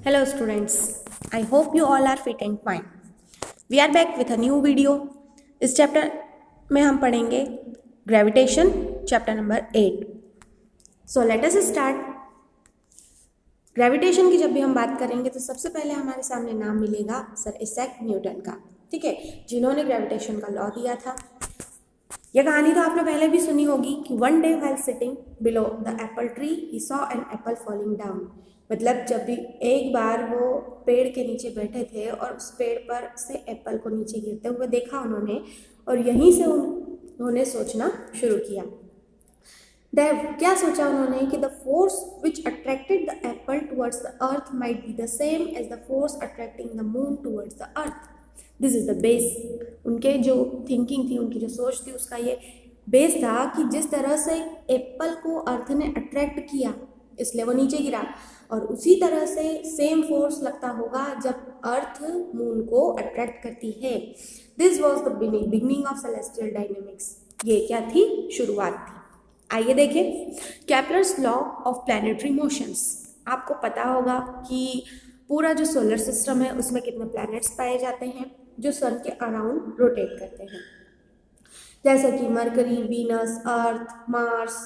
Hello students, I hope you all are fit and fine. We are back with a new video. इस chapter में हम पढ़ेंगे gravitation chapter number 8. So let us start. Gravitation की जब भी हम बात करेंगे तो सबसे पहले हमारे सामने नाम मिलेगा सर आइजैक न्यूटन का. ठीक है, जिन्होंने ग्रेविटेशन का लॉ दिया था. यह कहानी तो आपने पहले भी सुनी होगी कि one day while sitting below the Apple tree he saw an apple falling down. मतलब जब भी एक बार वो पेड़ के नीचे बैठे थे और उस पेड़ पर से एप्पल को नीचे गिरते हुए देखा उन्होंने, और यहीं से उन्होंने सोचना शुरू किया. क्या सोचा उन्होंने कि the force which attracted the apple towards the earth might be the same as the force attracting the moon towards the earth. This is the base. उनके जो थिंकिंग थी, उनकी जो सोच थी, उसका ये बेस था कि जिस तरह से एप्पल को अर्थ ने अट्रैक्ट किया इसलिए वो नीचे गिरा, और उसी तरह से सेम फोर्स लगता होगा जब अर्थ मून को अट्रैक्ट करती है. This was the beginning of celestial dynamics. ये क्या थी? शुरुआत थी. आइए देखें Kepler's law of planetary motions. आपको पता होगा कि पूरा जो सोलर सिस्टम है उसमें कितने प्लैनेट्स पाए जाते हैं जो सन के अराउंड रोटेट करते हैं, जैसे कि मरकरी, वीनस, अर्थ, मार्स,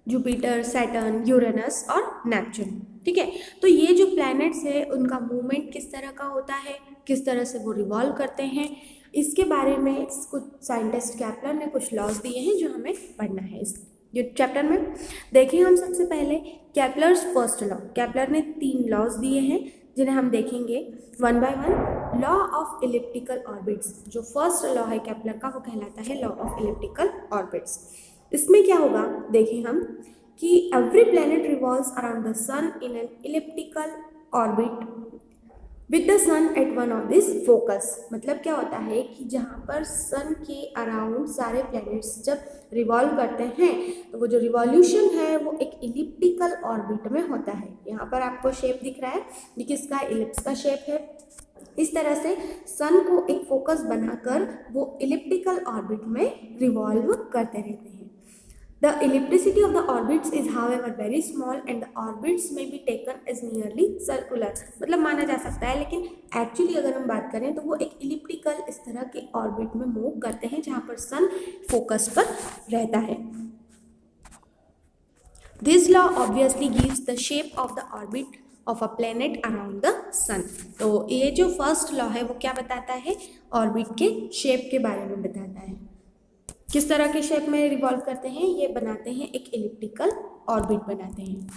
जुपिटर, सैटर्न, यूरेनस और नेपच्यून. ठीक है, तो ये जो प्लैनेट्स है उनका मूवमेंट किस तरह का होता है, किस तरह से वो रिवॉल्व करते हैं, इसके बारे में कुछ साइंटिस्ट केपलर ने कुछ लॉज दिए हैं जो हमें पढ़ना है इस चैप्टर में. देखिए हम सबसे पहले केपलर्स फर्स्ट लॉ. केपलर ने 3 लॉज दिए हैं जिन्हें हम देखेंगे one by one. Law of elliptical orbits. जो फर्स्ट लॉ है केपलर का वो कहलाता है लॉ ऑफ इलिप्टिकल ऑर्बिट्स. इसमें क्या होगा देखें हम कि every planet revolves around the sun in an elliptical orbit with the sun at one of this focus. मतलब क्या होता है कि जहाँ पर सन के अराउंड सारे प्लैनेट्स जब रिवॉल्व करते हैं तो वो जो रिवॉल्यूशन है वो एक इलिप्टिकल ऑर्बिट में होता है. यहाँ पर आपको शेप दिख रहा है, ये किसका? इलिप्स का शेप है. इस तरह से सन को एक फोकस बनाकर वो इलिप्टिकल ऑर्बिट में रिवॉल्व करते रहते हैं. The ellipticity of the orbits is however very small and the orbits may be taken as nearly circular. मतलब माना जा सकता है, लेकिन एक्चुअली अगर हम बात करें तो वो एक इलिप्टिकल इस तरह के ऑर्बिट में मूव करते हैं जहाँ पर सन फोकस पर रहता है. This law obviously gives the shape of the orbit of a planet around the sun. तो ये जो फर्स्ट लॉ है वो क्या बताता है? ऑर्बिट के शेप के बारे में बताता है. किस तरह के शेप में रिवॉल्व करते हैं? ये बनाते हैं एक इलिप्टिकल ऑर्बिट बनाते हैं.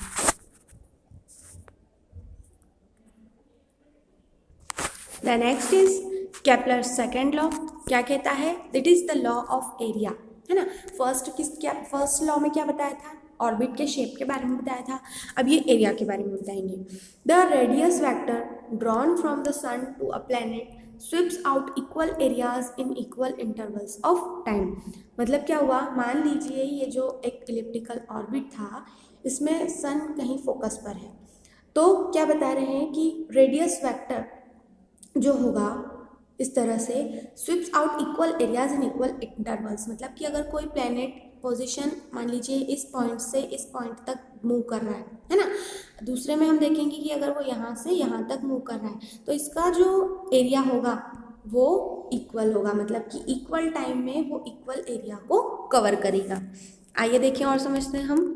The next is Kepler second law. क्या कहता है? It is the law of area, है ना. फर्स्ट लॉ में क्या बताया था? ऑर्बिट के शेप के बारे में बताया था. अब ये एरिया के बारे में बताएंगे. The radius vector drawn from the sun to a planet sweeps out equal areas in equal intervals of time. मतलब क्या हुआ? मान लीजिए ये जो एक इलिप्टिकल ऑर्बिट था इसमें सन कहीं फोकस पर है, तो क्या बता रहे हैं कि रेडियस वेक्टर जो होगा इस तरह से sweeps out equal areas in equal intervals. मतलब कि अगर कोई प्लैनेट पोजीशन मान लीजिए इस पॉइंट से इस पॉइंट तक मूव कर रहा है ना. दूसरे में हम देखेंगे कि अगर वो यहाँ से यहाँ तक मूव कर रहा है तो इसका जो एरिया होगा वो इक्वल होगा. मतलब कि इक्वल टाइम में वो इक्वल एरिया को कवर करेगा. आइए देखें और समझते हैं हम.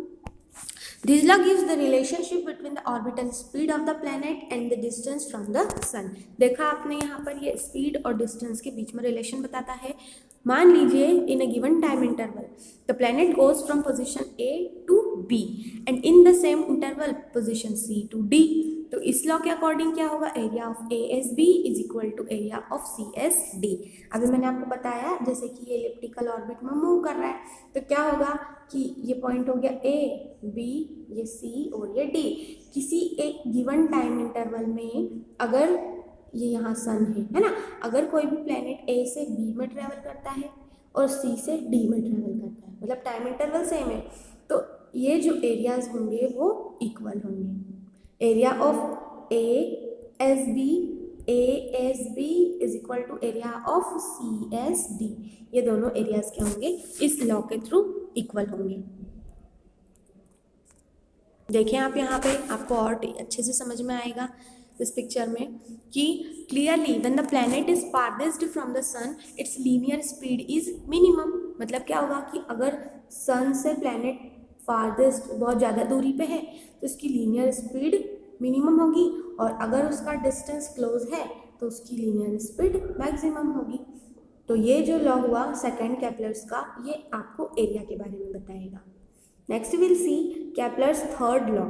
This law gives the relationship between the orbital speed of the planet and the distance from the sun. देखा आपने यहाँ पर ये स्पीड और डिस्टेंस के बीच में रिलेशन बताता है. मान लीजिए in a given time interval the planet goes from position A to B and in the same interval position C to D. तो इस लॉ के अकॉर्डिंग क्या होगा? Area of ASB is equal to area of CSD. अभी मैंने आपको बताया जैसे कि ये इलिप्टिकल ऑर्बिट में मूव कर रहा है तो क्या होगा कि ये पॉइंट हो गया A, B, ये C और ये D. किसी एक गिवन टाइम इंटरवल में अगर ये यहाँ सन है ना, अगर कोई भी प्लैनेट A से B में ट्रेवल करता है और C से D में ट्रेवल करता है, मतलब टाइम इंटरवल सेम है, तो ये जो एरियाज होंगे वो इक्वल होंगे. Area of ASB is equal to area of CSD. ये दोनों एरियाज क्या होंगे? इस लॉ के थ्रू इक्वल होंगे. देखें आप यहाँ पे, आपको और अच्छे से समझ में आएगा इस पिक्चर में कि clearly when the planet is farthest from the sun its linear speed is minimum. मतलब क्या होगा कि अगर सन से प्लैनेट फारदेस्ट बहुत ज़्यादा दूरी पे है तो इसकी लीनियर स्पीड मिनिमम होगी, और अगर उसका डिस्टेंस क्लोज है तो उसकी लीनियर स्पीड मैक्सिमम होगी। तो ये जो लॉ हुआ सेकंड केपलर्स का, ये आपको एरिया के बारे में बताएगा। Next will see Kepler's third law.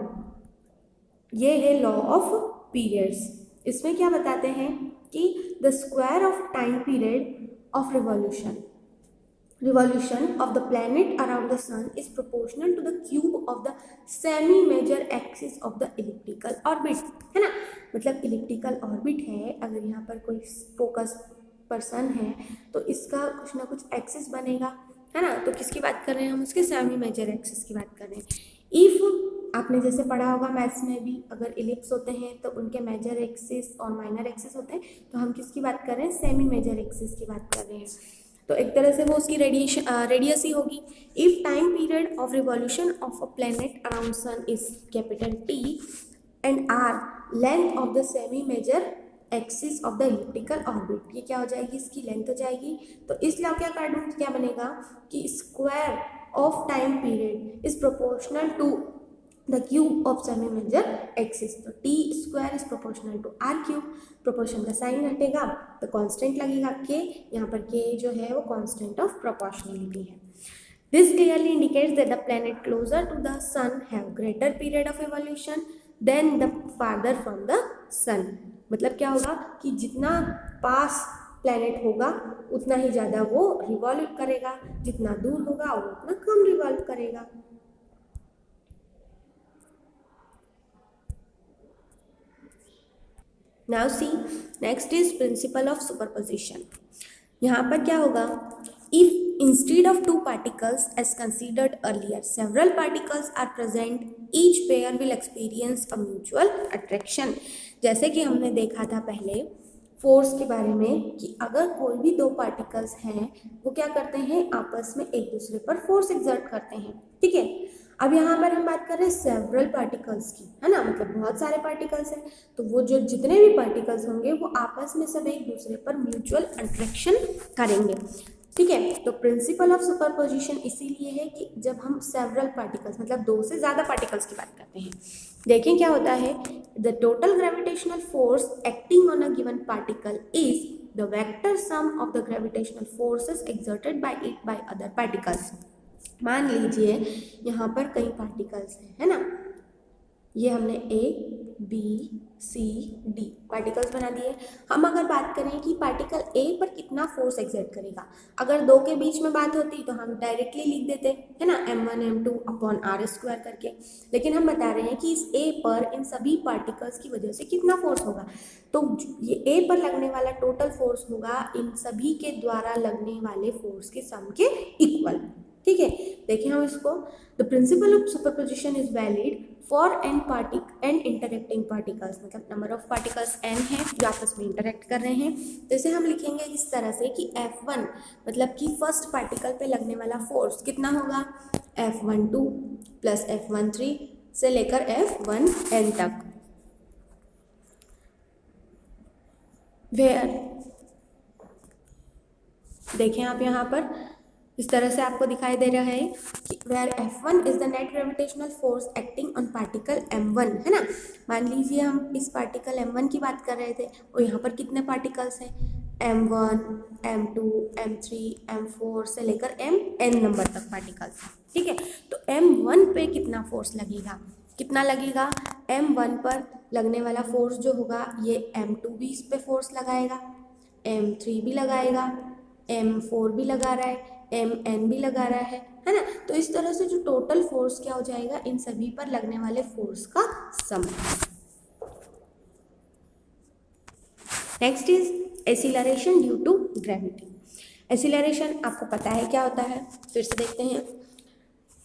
ये है लॉ ऑफ पीरियड्स। इसमें क्या बताते हैं कि the square of time period of revolution of the planet around the sun is proportional to the cube of the semi major axis of the elliptical orbit, है ना। मतलब इलिप्टिकल ऑर्बिट है, अगर यहाँ पर कोई फोकस पर्सन है तो इसका कुछ ना कुछ एक्सिस बनेगा, है ना। तो किसकी बात कर रहे हैं हम, उसके सेमी मेजर एक्सिस की बात कर रहे हैं। इफ आपने जैसे पढ़ा होगा मैथ्स में भी, अगर इलिप्स होते हैं तो उनके मेजर एक्सिस और माइनर एक्सिस होते हैं, तो हम किसकी बात कर रहे हैं, सेमी मेजर एक्सिस की बात कर रहे हैं। तो एक तरह से वो उसकी रेडियस ही होगी। If time period of revolution of a planet around sun is capital T and R length of the semi major axis of the elliptical orbit, ये क्या हो जाएगी, इसकी लेंथ हो जाएगी। तो इस लॉ के अकॉर्डिंग क्या बनेगा कि square of time period is proportional to the cube of semi major axis. तो T square is proportional to R cube. Proportion का साइन हटेगा तो कांस्टेंट लगेगा के, यहाँ पर के जो है वो कांस्टेंट ऑफ प्रोपोर्शनलिटी है। This clearly indicates that the planet closer to the sun have greater period of evolution than the farther from the sun. मतलब क्या होगा कि जितना पास प्लैनेट होगा उतना ही ज़्यादा वो रिवॉल्व करेगा, जितना दूर होगा वो उतना कम रिवॉल्व करेगा। Now see, next is principle of superposition. यहाँ पर क्या होगा, if instead of two particles as considered earlier, several particles are present, each pair will experience a mutual attraction. जैसे कि हमने देखा था पहले फोर्स के बारे में कि अगर कोई भी दो पार्टिकल्स हैं वो क्या करते हैं, आपस में एक दूसरे पर फोर्स एक्सर्ट करते हैं, ठीक है। अब यहाँ पर हम बात कर रहे हैं सेवरल पार्टिकल्स की, है ना, मतलब बहुत सारे पार्टिकल्स हैं, तो वो जो जितने भी पार्टिकल्स होंगे वो आपस में सब एक दूसरे पर म्यूचुअल अट्रैक्शन करेंगे, ठीक है। तो प्रिंसिपल ऑफ सुपरपोजिशन इसीलिए है कि जब हम सेवरल पार्टिकल्स मतलब दो से ज़्यादा पार्टिकल्स की बात करते हैं, देखें क्या होता है, the total gravitational force acting on a given particle is the vector sum of the gravitational forces exerted by it by other particles. मान लीजिए यहाँ पर कई पार्टिकल्स हैं, है ना, ये हमने A B C D particles बना दिए। हम अगर बात करें कि पार्टिकल ए पर कितना फोर्स एक्सर्ट करेगा, अगर दो के बीच में बात होती तो हम डायरेक्टली लिख देते, है ना, m1 m2 upon are square करके। लेकिन हम बता रहे हैं कि इस ए पर इन सभी पार्टिकल्स की वजह से कितना फोर्स होगा, तो ये ए पर लगने वाला टोटल फोर्स होगा इन सभी के द्वारा लगने वाले फोर्स के सम के इक्वल, ठीक है। देखिए हम इसको, the principle of superposition is valid for n interacting particles, मतलब नंबर ऑफ पार्टिकल्स एन है जो आपस में इंटरेक्ट कर रहे हैं। तो इसे हम लिखेंगे इस तरह से कि F1 मतलब कि फर्स्ट पार्टिकल पे लगने वाला फोर्स कितना होगा, F12 प्लस F13 से लेकर F1n तक, वेयर देखें आप यहाँ पर इस तरह से आपको दिखाई दे रहा है कि where F1 is the net gravitational force acting on particle M1, है ना। मान लीजिए हम इस पार्टिकल M1 की बात कर रहे थे और यहाँ पर कितने पार्टिकल्स हैं, M1 M2 M3 M4 से लेकर Mn नंबर तक पार्टिकल्स हैं, ठीक है। तो M1 पे कितना फोर्स लगेगा, कितना लगेगा, M1 पर लगने वाला फोर्स जो होगा ये M2 भी इस पे फोर्स लगाएगा, M3 भी लगाएगा, M4 भी लगा रहा है, Mn भी लगा रहा है ना। तो इस तरह से जो टोटल फोर्स क्या हो जाएगा, इन सभी पर लगने वाले फोर्स का sum. Next is acceleration due to gravity. Acceleration आपको पता है क्या होता है, फिर से देखते हैं।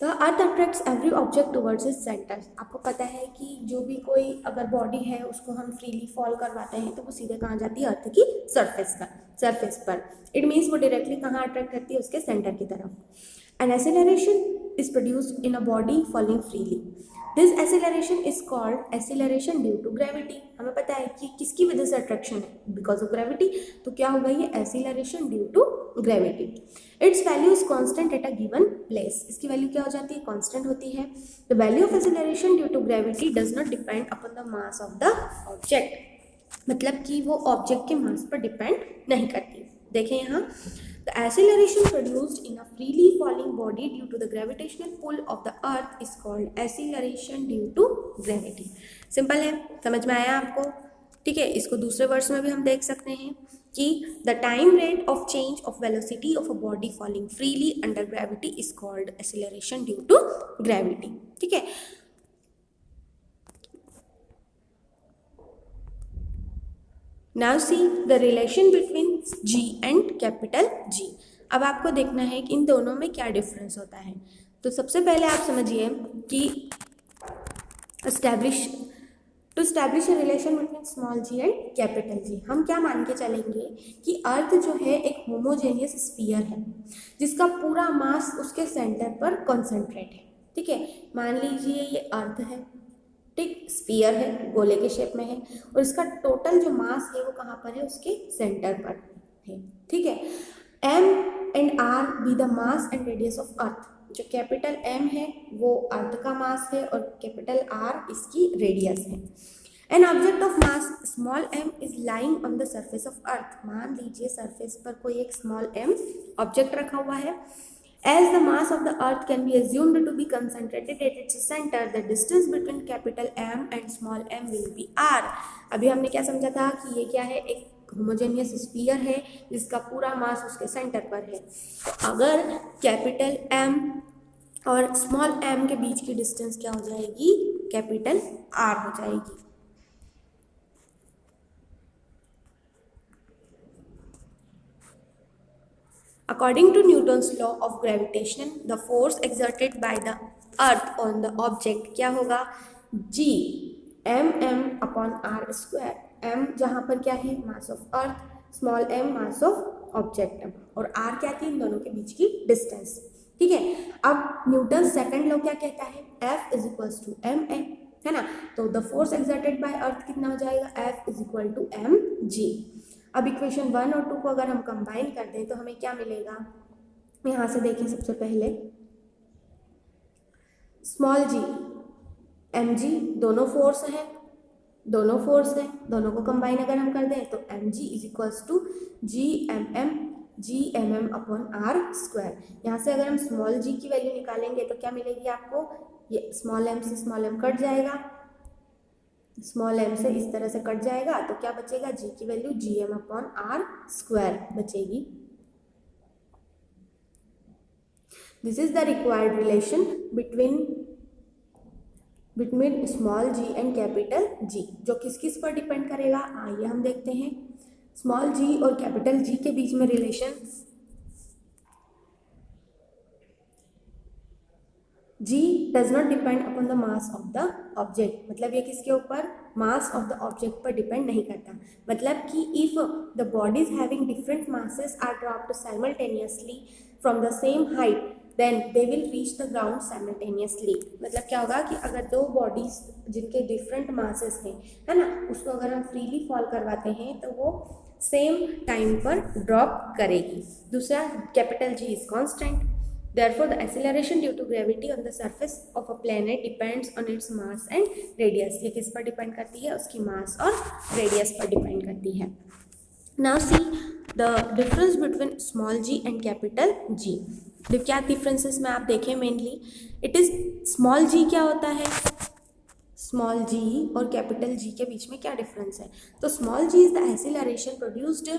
The earth attracts every object towards its centre. आपको पता है कि जो भी कोई अगर बॉडी है उसको हम फ्रीली फॉल करवाते हैं तो वो सीधे कहाँ जाती है, अर्थ की सरफेस पर। इट मीन्स वो डायरेक्टली कहाँ अट्रैक्ट करती है, उसके सेंटर की तरफ। An acceleration is produced in a body falling freely. This acceleration is called acceleration due to gravity. हमें पता है कि किसकी वजह से अट्रैक्शन है, बिकॉज ऑफ ग्रेविटी। तो क्या होगा ये acceleration due to gravity. Its value is constant at a given place. इसकी वैल्यू क्या हो जाती है, कांस्टेंट होती है। The value of acceleration due to gravity does not depend upon the mass of the object. मतलब कि वो ऑब्जेक्ट के मास पर डिपेंड नहीं करती। देखें यहाँ, the acceleration produced in a freely falling body due to the gravitational pull of the earth is called acceleration due to gravity। Simple है, समझ में आया आपको? ठीक है, इसको दूसरे वर्ड्स में भी हम देख सकते हैं कि the time rate of change of velocity of a body falling freely under gravity is called acceleration due to gravity। ठीक है, Now see the relation between G and capital G। अब आपको देखना है कि इन दोनों में क्या डिफरेंस होता है। तो सबसे पहले आप समझिए कि to establish a relation between small g and capital G, हम क्या मान के चलेंगे कि अर्थ जो है एक होमोजेनियस स्फीयर है जिसका पूरा मास उसके सेंटर पर कॉन्सेंट्रेट है। ठीक है, मान लीजिए ये अर्थ है, ठीक, स्फीयर है, गोले के शेप में है, और इसका टोटल जो मास है वो कहाँ पर है, उसके सेंटर पर है। ठीक है, m and r be the mass and radius of earth. जो कैपिटल m है वो अर्थ का मास है और कैपिटल r इसकी रेडियस है। An object of mass small m is lying on the surface of earth. मान लीजिए सरफेस पर कोई एक स्मॉल m ऑब्जेक्ट रखा हुआ है। As the mass of the earth can be assumed to be concentrated at its center, the distance between capital M and small m will be r। अभी हमने क्या समझा था कि ये क्या है, एक होमोजेनियस स्फीयर है जिसका पूरा मास उसके सेंटर पर है। तो अगर कैपिटल M और स्मॉल m के बीच की डिस्टेंस क्या हो जाएगी, कैपिटल R हो जाएगी। According to Newton's law of gravitation, the force exerted by the earth on the object क्या होगा, G m upon r square. m जहाँ पर क्या है, mass of earth, small m mass of object, और r क्या थी, इन दोनों के बीच की डिस्टेंस। ठीक है, अब न्यूटन सेकंड लॉ क्या कहता है, F is equal to m है ना। तो the force exerted by earth कितना हो जाएगा, F is equal to mg। अब इक्वेशन 1 और 2 को अगर हम कंबाइन कर दें तो हमें क्या मिलेगा, यहाँ से देखिए, सबसे पहले स्मॉल g mg दोनों फोर्स हैं, दोनों को कंबाइन अगर हम कर दें तो mg is equals to g mm upon r square. यहाँ से अगर हम स्मॉल g की वैल्यू निकालेंगे तो क्या मिलेगी आपको, ये स्मॉल m से स्मॉल m कट जाएगा, स्मॉल m से इस तरह से कट जाएगा, तो क्या बचेगा, g की value gm upon r square बचेगी। This is the required relation between small g and capital G, जो किस किस पर डिपेंड करेगा, आइए हम देखते हैं। स्मॉल g और कैपिटल G के बीच में relation, G does not depend upon the mass of the object. मतलब ये किसके ऊपर, मास ऑफ द ऑब्जेक्ट पर डिपेंड नहीं करता। मतलब कि if the bodies having different masses are dropped simultaneously from the same height then they will reach the ground simultaneously. मतलब क्या होगा कि अगर दो बॉडीज जिनके डिफरेंट मासेस हैं, है ना, उसको अगर हम फ्रीली फॉल करवाते हैं तो वो सेम टाइम पर ड्रॉप करेगी। दूसरा, capital G is constant, therefore the acceleration due to gravity on the surface of a planet depends on its mass and radius। ये किस पर डिपेंड करती है, उसकी मास और रेडियस पर डिपेंड करती है। now see the difference between small g and capital G। क्या डिफरेंसेस में आप देखें, mainly it is small g क्या होता है, स्मॉल g और कैपिटल G के बीच में क्या डिफरेंस है। तो small g is the acceleration produced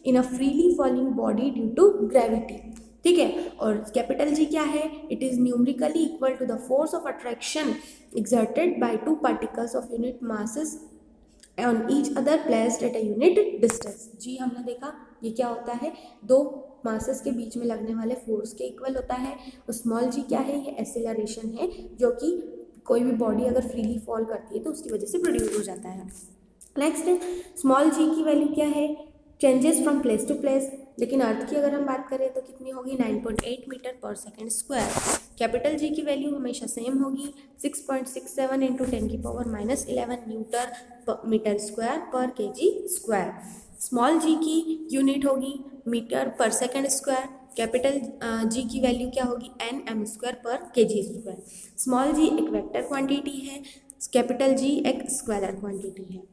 in a freely falling body due to gravity. ठीक है, और कैपिटल G क्या है, it is numerically equal to the force of attraction exerted by two particles of unit masses on each other placed at a unit distance। G हमने देखा ये क्या होता है, दो मासेस के बीच में लगने वाले फोर्स के इक्वल होता है। और स्मॉल g क्या है, ये एक्सेलरेशन है जो कि कोई भी बॉडी अगर फ्रीली फॉल करती है तो उसकी वजह से प्रोड्यूस हो जाता है। नेक्स्ट, स्मॉल g की वैल्यू क्या है, changes from place to place. लेकिन अर्थ की अगर हम बात करें तो कितनी होगी, 9.8 मीटर पर सेकेंड स्क्वायर। कैपिटल जी की वैल्यू हमेशा सेम होगी 6.67 इंटू 10⁻⁻11 न्यूटन मीटर स्क्वायर पर केजी स्क्वायर। स्मॉल जी की यूनिट होगी मीटर पर सेकंड स्क्वायर। कैपिटल जी की वैल्यू क्या होगी nm स्क्वायर पर केजी स्क्वायर। स्मॉल जी एक वेक्टर क्वांटिटी है, कैपिटल जी एक स्केलर क्वांटिटी है।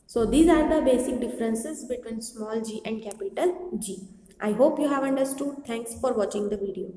So these are the basic differences between small g and capital G. I hope you have understood. Thanks for watching the video.